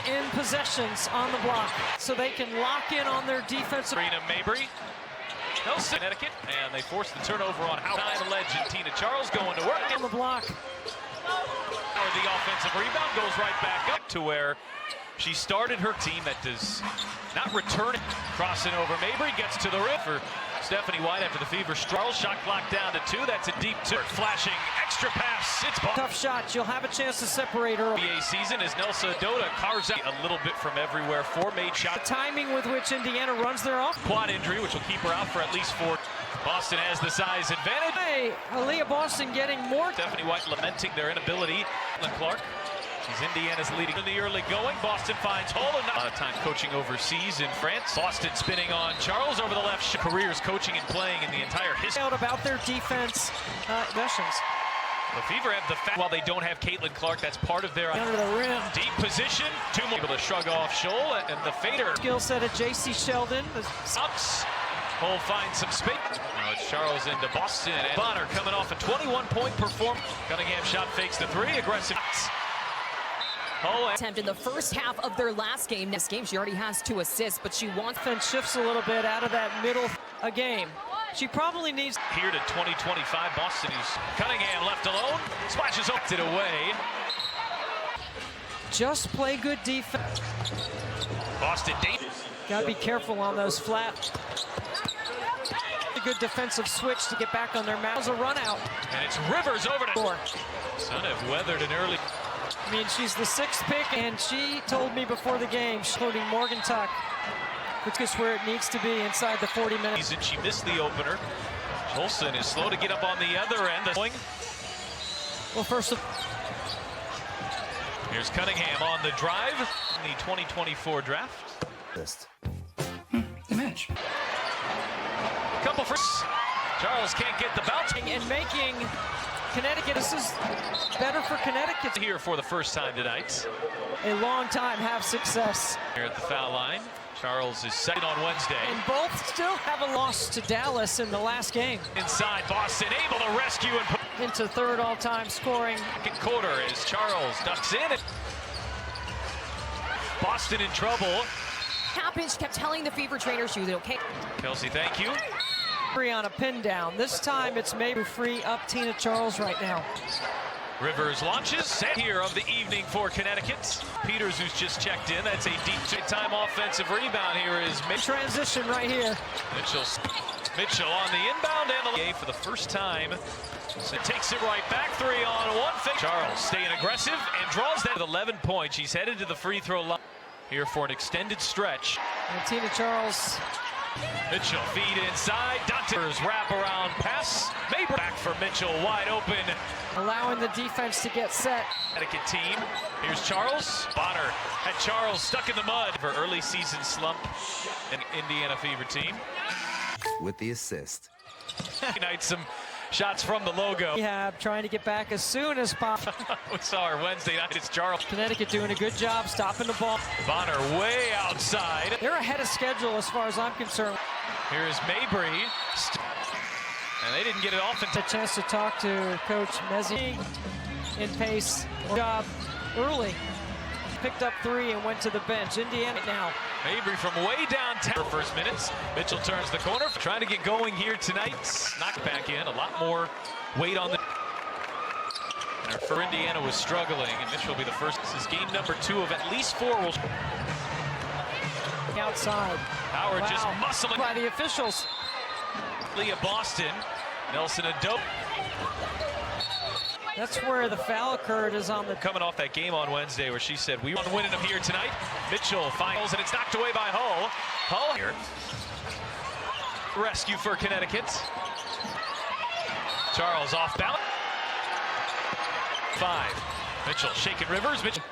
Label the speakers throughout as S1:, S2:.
S1: in possessions on the block, so they can lock in on their defensive.
S2: Serena Mabry. Nelson, Connecticut, and they force the turnover on Howard. Legend Tina Charles going to work
S1: on the block.
S2: Or the offensive rebound goes right back up to where she started her team. That does not return it. Crossing over, Mabry gets to the rim for Stephanie White after the fever. Charles shot clock down to 2. That's a deep 2. Flashing extra pass. It's ball.
S1: Tough shot. You'll have a chance to separate her.
S2: NBA season as Nelsa Dota carves out a little bit from everywhere. 4 made shots.
S1: The timing with which Indiana runs their off.
S2: Quad injury, which will keep her out for at least 4. Boston has the size advantage.
S1: Hey, Aaliyah Boston getting more.
S2: Stephanie White lamenting their inability. Clark. She's Indiana's leading in the early going. Boston finds hole. A lot of time coaching overseas in France. Boston spinning on Charles over the left. Careers coaching and playing in the entire history.
S1: About their defense sessions.
S2: The Fever have the fact while they don't have Caitlin Clark, that's part of their
S1: under the rim.
S2: Deep position. 2 more able to shrug off Scholl and the fader.
S1: Skill set of J.C. Sheldon.
S2: Ups. Cole finds some space. Now it's Charles into Boston. And Bonner coming off a 21-point performance. Cunningham shot fakes the 3. Aggressive.
S3: Attempt in the first half of their last game. This game, she already has 2 assists, but she wants.
S1: And shifts a little bit out of that middle a game. She probably needs.
S2: Here to 2025 Boston, who's Cunningham left alone. Splashes up it away.
S1: Just play good defense.
S2: Boston Davis.
S1: Got to be careful on those flat. A good defensive switch to get back on their mouths. A run out.
S2: And it's Rivers over to
S1: 4.
S2: Son have weathered an early.
S1: I mean, she's the 6th pick, and she told me before the game, including Morgan Tuck, which is where it needs to be inside the 40 minutes.
S2: And she missed the opener. Olsen is slow to get up on the other end.
S1: Well, first of
S2: here's Cunningham on the drive in the 2024 draft.
S4: The match.
S2: Couple for Charles can't get the bounce.
S1: And making Connecticut, this is better for Connecticut.
S2: Here for the first time tonight.
S1: A long time have success.
S2: Here at the foul line. Charles is second on Wednesday.
S1: And both still have a loss to Dallas in the last game.
S2: Inside Boston, able to rescue and put
S1: into 3rd all-time scoring.
S2: Second quarter as Charles ducks in. Boston in trouble.
S3: Happened, she kept telling the Fever trainer she was okay.
S2: Kelsey, thank you.
S1: On a pin down. This time it's maybe free up Tina Charles right now.
S2: Rivers launches. Set here of the evening for Connecticut. Peters, who's just checked in. That's a deep two-time offensive rebound. Here is
S1: transition right here.
S2: Mitchell on the inbound and the for the first time. So takes it right back. 3 on 1. Charles staying aggressive and draws that with 11 points. She's headed to the free throw line here for an extended stretch.
S1: And Tina Charles.
S2: Mitchell feed inside. Dante's wraparound pass. Maybe back for Mitchell, wide open.
S1: Allowing the defense to get set.
S2: Connecticut team. Here's Charles. Bonner had Charles stuck in the mud for early season slump. An Indiana Fever team.
S4: With the assist.
S2: Tonight some shots from the logo.
S1: Yeah, trying to get back as soon as possible.
S2: We saw her Wednesday night. It's Charles.
S1: Connecticut doing a good job stopping the ball.
S2: Bonner way outside.
S1: They're ahead of schedule as far as I'm concerned.
S2: Here's Mabry. And they didn't get it off.
S1: A chance to talk to Coach Mezzi in pace. Job early. Picked up 3 and went to the bench. Indiana now.
S2: Mabry from way downtown. First minutes. Mitchell turns the corner. Trying to get going here tonight. Knocked back in. A lot more weight on the. And for Indiana was struggling. And Mitchell will be the first. This is game number 2 of at least 4.
S1: Outside.
S2: Howard just muscling
S1: by the officials.
S2: Leah Boston. Nelson Adobe.
S1: That's where the foul occurred, is on the.
S2: Coming off that game on Wednesday where she said, we want to win them here tonight. Mitchell finals, and it's knocked away by Hull. Hull here. Rescue for Connecticut. Charles off balance. 5. Mitchell shaking Rivers. Mitchell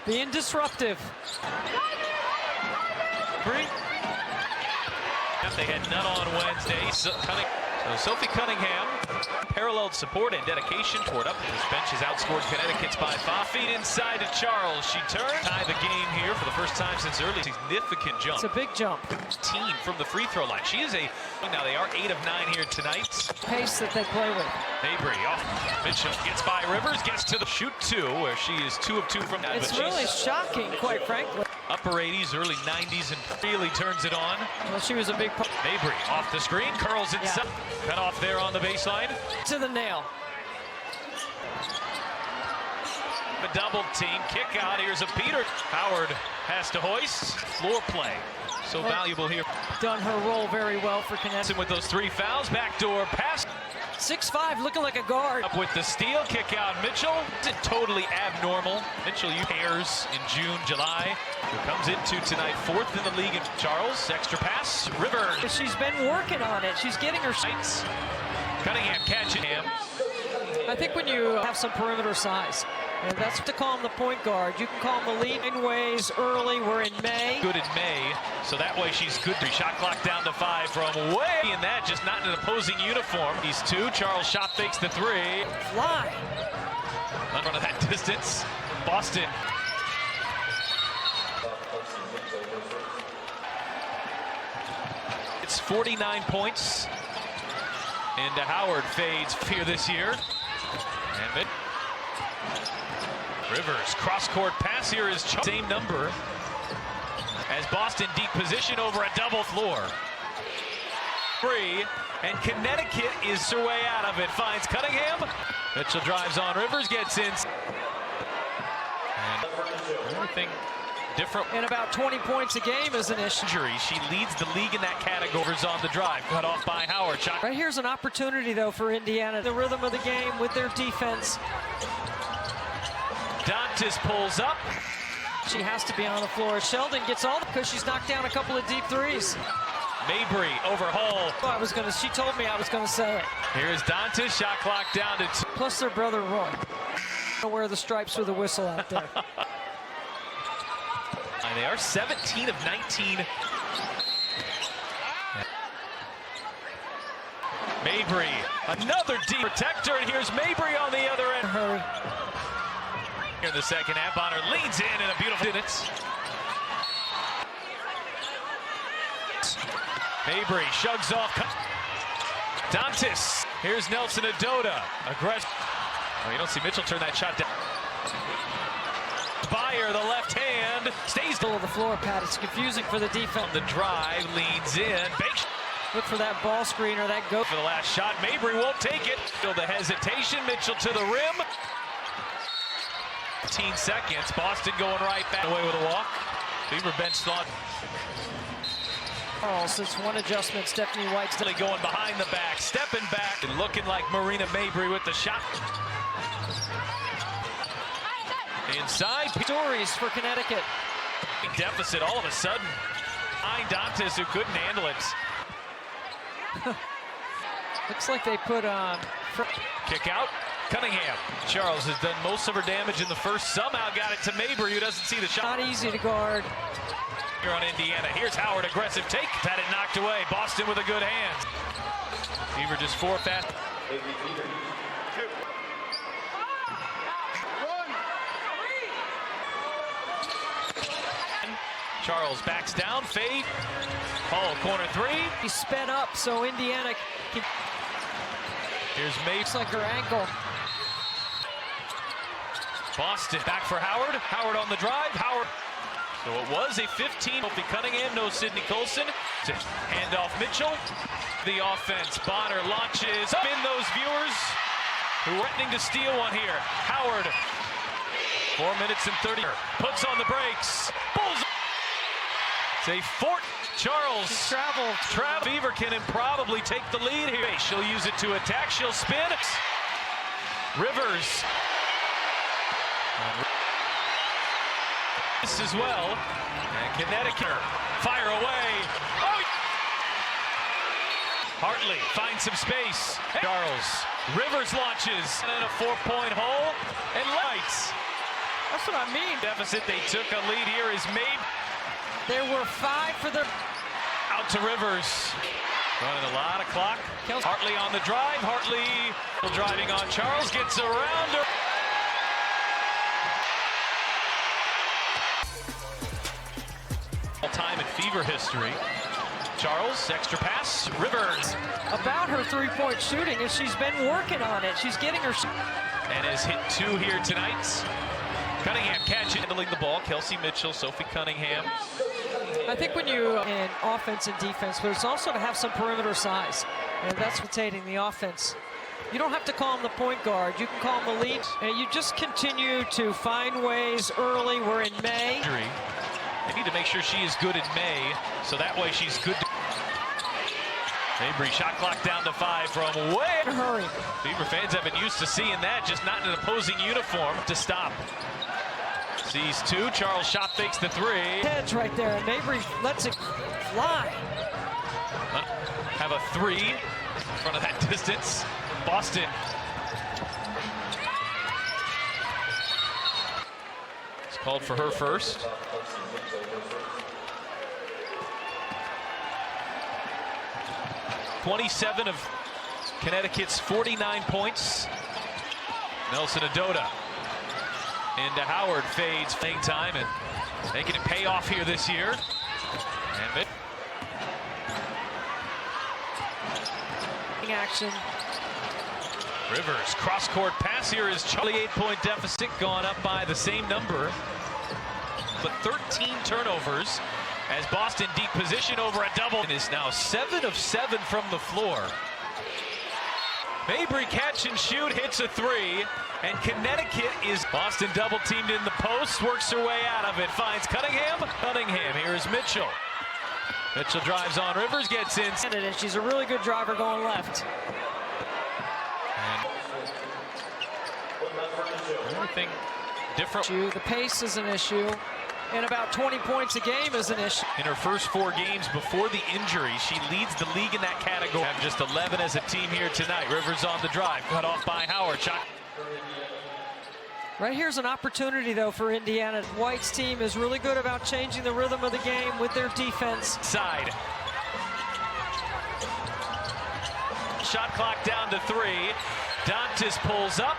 S1: being disruptive.
S2: 3. They had none on Wednesday. So So Sophie Cunningham, paralleled support and dedication toward up. This bench has outscored Connecticut's by 5 feet inside to Charles. She turned, tied the game here for the first time since early. Significant jump.
S1: It's a big jump.
S2: Team from the free throw line. She is now they are 8 of 9 here tonight.
S1: Pace that they play with.
S2: Mabry off. Mitchell gets by Rivers, gets to the shoot 2, where she is 2 of 2 from that.
S1: It's really shocking, quite frankly.
S2: Upper 80s, early 90s, and really turns it on.
S1: Well, she was a big part.
S2: Mabry off the screen, curls inside. Cut off there on the baseline.
S1: To the nail.
S2: A double team kick out. Here's a Peter. Howard has to hoist. Floor play. So valuable here.
S1: Done her role very well for Connecticut.
S2: With those 3 fouls, backdoor pass.
S1: 6'5", looking like a guard.
S2: Up with the steal, kick out Mitchell. It's totally abnormal. Mitchell, you pairs in June, July. Who comes into tonight 4th in the league. And Charles, extra pass, Rivers.
S1: She's been working on it. She's getting her sights.
S2: Cunningham catching him.
S1: I think when you have some perimeter size, and that's to call him the point guard. You can call him the lead in ways early. We're in May.
S2: Good in May, so that way she's good. Shot clock down to 5 from way in that, just not in an opposing uniform. These 2. Charles shot fakes the 3.
S1: Fly.
S2: On front of that distance. Boston. It's 49 points. And Howard fades here this year. And Rivers, cross-court pass here is same number as Boston deep position over a double floor. 3, and Connecticut is her way out of it. Finds Cunningham. Mitchell drives on Rivers, gets in. And everything different.
S1: And about 20 points a game is an issue.
S2: She leads the league in that category. On the drive, cut off by Howard. Shot.
S1: Right here's an opportunity, though, for Indiana. The rhythm of the game with their defense.
S2: Dantas pulls up.
S1: She has to be on the floor. Sheldon gets all because she's knocked down a couple of deep threes.
S2: Mabry over Hall.
S1: She told me I was gonna say it.
S2: Here's Dantas, shot clock down to 2.
S1: Plus their brother Roy. Wear the stripes with a whistle out there.
S2: And they are 17 of 19. Mabry, another deep protector, and here's Mabry on the other end.
S1: Hurry.
S2: Here in the second half, Bonner leans in and a beautiful minutes. Mabry shugs off. Dantas. Here's Nelson Adoda. Aggressive. Oh, you don't see Mitchell turn that shot down. Byer, the left hand, stays
S1: Middle of the floor, Pat. It's confusing for the defense.
S2: the drive, leans in. Banks.
S1: Look for that ball screen or that go.
S2: For the last shot, Mabry won't take it. Feel the hesitation. Mitchell to the rim. 15 seconds. Boston going right back away with a walk. Beaver bench thought.
S1: Oh, since one adjustment, Stephanie White's
S2: Still going behind the back, stepping back, and looking like Marina Mabry with the shot. Inside.
S1: stories for Connecticut.
S2: Deficit all of a sudden. Behind Dantas, who couldn't handle it.
S1: Looks like they put on.
S2: Kick out. Cunningham. Charles has done most of her damage in the first. Somehow got it to Mabry, who doesn't see the shot.
S1: Not easy to guard.
S2: Here on Indiana. Here's Howard, aggressive take. Had it knocked away. Boston with a good hand. Beaver just 4 fast. Charles backs down, fade. Hall, corner 3.
S1: He sped up, so Indiana can.
S2: Here's May.
S1: Looks like her ankle.
S2: Boston back for Howard. Howard on the drive. Howard. So it was a 15. Sophie Cunningham, no Sydney Colson. Hand off Mitchell. The offense. Bonner launches up in those viewers who are threatening to steal one here. Howard. 4 minutes and 30. Puts on the brakes. Bulls. It's a Fort Charles.
S1: Travel.
S2: Beaver can probably take the lead here. She'll use it to attack. She'll spin. Rivers. This as well. And Connecticut fire away. Oh! Hartley finds some space. Charles. Rivers launches. And in a 4-point hole. And lights.
S1: That's what I mean.
S2: Deficit. They took a lead here is made.
S1: There were 5 for the.
S2: Out to Rivers. Running a lot of clock. Hartley on the drive. Hartley driving on Charles. Gets around her. All-time in Fever history. Charles, extra pass. Rivers.
S1: About her three-point shooting is she's been working on it. She's getting her.
S2: And has hit 2 here tonight. Cunningham catching, handling the ball. Kelsey Mitchell, Sophie Cunningham.
S1: I think when you in offense and defense, but it's also to have some perimeter size, and that's rotating the offense. You don't have to call him the point guard. You can call him the lead, and you just continue to find ways early. We're in May.
S2: They need to make sure she is good in May, so that way she's good. Mabry, shot clock down to 5 from way.
S1: Hurry.
S2: Fever fans have been used to seeing that, just not in an opposing uniform to stop. Sees 2. Charles shot fakes the 3.
S1: Heads right there, and Mabry lets it fly.
S2: Have a 3 in front of that distance. Boston. It's called for her first. (27 of Connecticut's 49 points. Nelson Adota into Howard, fades playing time and making it pay off here this year. And
S1: action.
S2: Rivers, cross-court pass here is Charlie. 8-point deficit, gone up by the same number, but 13 turnovers as Boston deep position over a double. And is now 7 of 7 from the floor. Mabry catch and shoot, hits a 3, and Connecticut is Boston double teamed in the post, works her way out of it, finds Cunningham. Cunningham, here is Mitchell. Mitchell drives on Rivers, gets in.
S1: And she's a really good driver going left.
S2: And everything different.
S1: The pace is an issue, and about 20 points a game is an issue.
S2: In her first 4 games before the injury, she leads the league in that category. Have just 11 as a team here tonight. Rivers on the drive, cut off by Howard. Shot.
S1: Right here's an opportunity, though, for Indiana. White's team is really good about changing the rhythm of the game with their defense.
S2: Side. Shot clock down to 3. Dantas pulls up.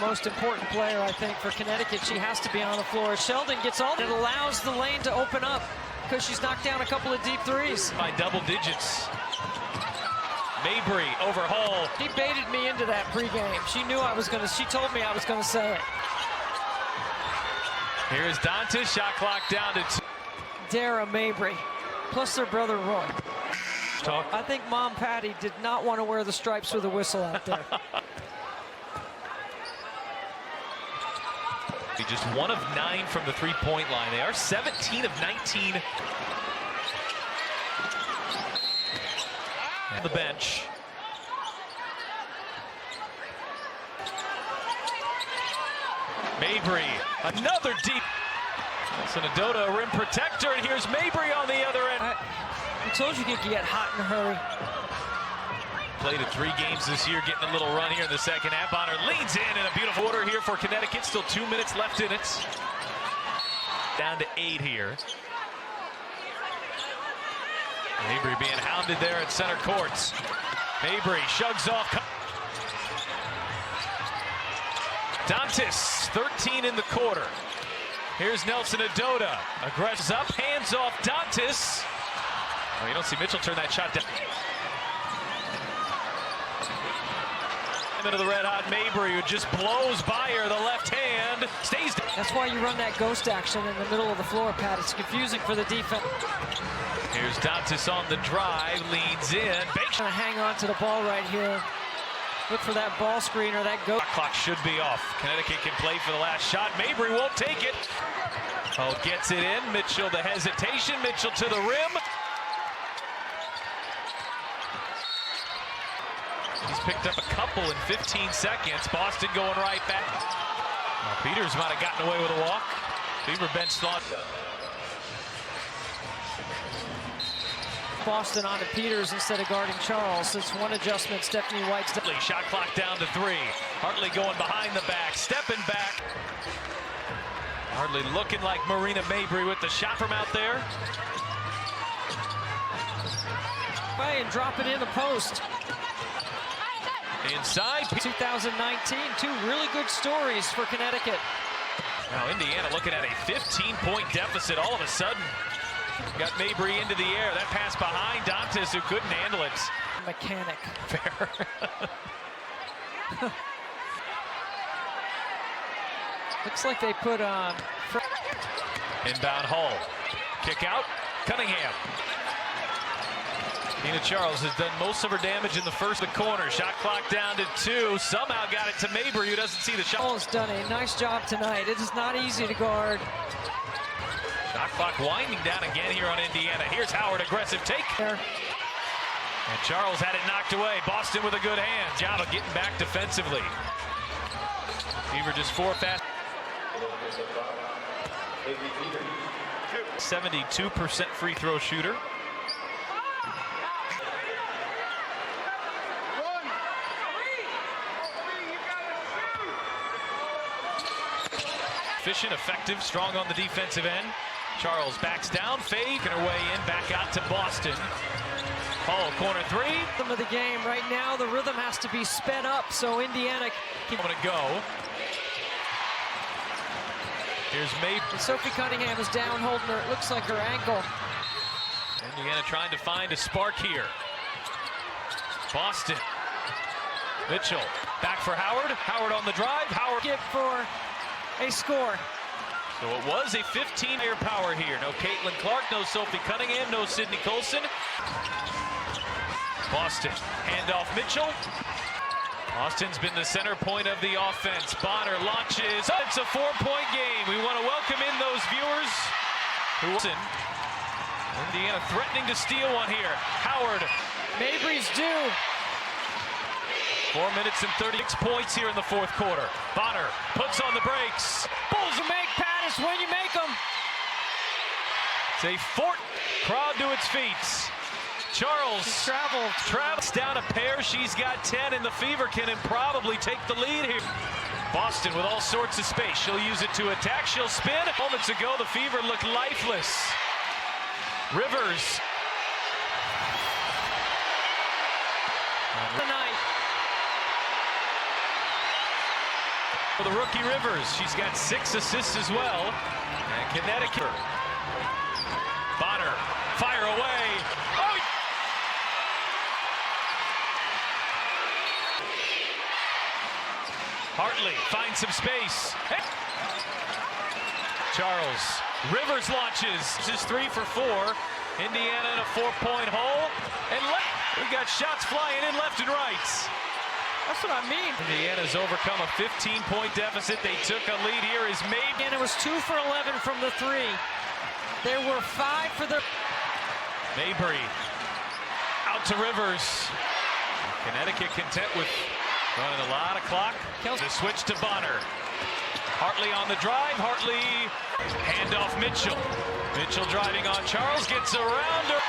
S1: Most important player, I think, for Connecticut. She has to be on the floor. Sheldon gets all. It allows the lane to open up because she's knocked down a couple of deep threes.
S2: By double digits. Mabry over Hall.
S1: She baited me into that pregame. She knew I was going to. She told me I was going to say it.
S2: Here's Dantas. Shot clock down to 2.
S1: Dara Mabry, plus their brother Roy.
S2: Talk.
S1: I think Mom Patty did not want to wear the stripes with a whistle out there.
S2: Just 1 of 9 from the 3-point line. They are 17 of 19. On the bench. Mabry, another deep. Adota, a rim protector, and here's Mabry on the other end.
S1: I told you you could get hot in a hurry.
S2: Played at 3 games this year, getting a little run here in the second half. Bonner leans in a beautiful order here for Connecticut. Still 2 minutes left in it. Down to 8 here. Mabry being hounded there at center courts. Mabry shugs off. Dantas, 13 in the quarter. Here's Nelson Adota. Aggressive up, hands off Dantas. Oh, you don't see Mitchell turn that shot down. Into the red-hot Mabry, who just blows by her. The left hand stays down.
S1: That's why you run that ghost action in the middle of the floor, Pat. It's confusing for the defense.
S2: Here's Dantas on the drive, leans in. Banks.
S1: Gonna hang on to the ball right here. Look for that ball screen or that go.
S2: Clock should be off. Connecticut can play for the last shot. Mabry won't take it. Oh, gets it in. Mitchell, the hesitation. Mitchell to the rim. He's picked up a couple in 15 seconds. Boston going right back. Peters might have gotten away with a walk. Fever bench thought.
S1: Boston onto Peters instead of guarding Charles. It's one adjustment. Stephanie White's.
S2: Shot clock down to 3. Hartley going behind the back, stepping back. Hardly looking like Marina Mabry with the shot from out there.
S1: And drop it in the post.
S2: Inside.
S1: 2019, two really good stories for Connecticut.
S2: Now Indiana looking at a 15-point deficit all of a sudden. Got Mabry into the air. That pass behind Dantas, who couldn't handle it.
S1: Mechanic.
S2: Fair.
S1: Looks like they put on.
S2: Inbound Hull. Kick out. Cunningham. Tina Charles has done most of her damage in the first corner. Shot clock down to 2. Somehow got it to Mabry, who doesn't see the shot.
S1: Hull's done a nice job tonight. It is not easy to guard.
S2: Shot clock winding down again here on Indiana. Here's Howard, aggressive take.
S1: There.
S2: And Charles had it knocked away. Boston with a good hand. Job of getting back defensively. Fever just 4 fast. 72% free throw shooter. Efficient, effective, strong on the defensive end. Charles backs down, fade, and her way in, back out to Boston. Hall, corner 3.
S1: Rhythm of the game right now, the rhythm has to be sped up, so Indiana
S2: I'm gonna go. Here's Mabry.
S1: Sophie Cunningham is down, holding her, it looks like her ankle.
S2: Indiana trying to find a spark here. Boston. Mitchell, back for Howard. Howard on the drive. Howard.
S1: Give for a score.
S2: So it was a 15-air power here. No Caitlin Clark, no Sophie Cunningham, no Sydney Colson. Boston, handoff Mitchell. Austin's been the center point of the offense. Bonner launches. Oh, it's a 4-point game. We want to welcome in those viewers. Indiana threatening to steal one here. Howard.
S1: Mabry's due.
S2: 4 minutes and 36 points here in the fourth quarter. Bonner puts on the brakes.
S1: Bulls will make Pattis when you make them.
S2: It's a crowd to its feet. Charles travels down a pair. She's got 10, and the Fever can probably take the lead here. Boston with all sorts of space. She'll use it to attack. She'll spin. Moments ago, the Fever looked lifeless. Rivers.
S1: Tonight.
S2: For the rookie Rivers, she's got 6 assists as well. And Connecticut. Bonner, fire away. Oh! Hartley finds some space. Hey. Charles, Rivers launches. This is 3 for 4. Indiana in a 4-point hole. And we got shots flying in left and right.
S1: That's what I mean.
S2: Indiana's overcome a 15-point deficit. They took a lead here as Mabry.
S1: And it was 2 for 11 from the 3. There were 5 for the...
S2: Mabry out to Rivers. Connecticut content with running a lot of clock. The switch to Bonner. Hartley on the drive. Hartley, handoff Mitchell. Mitchell driving on Charles, gets around her.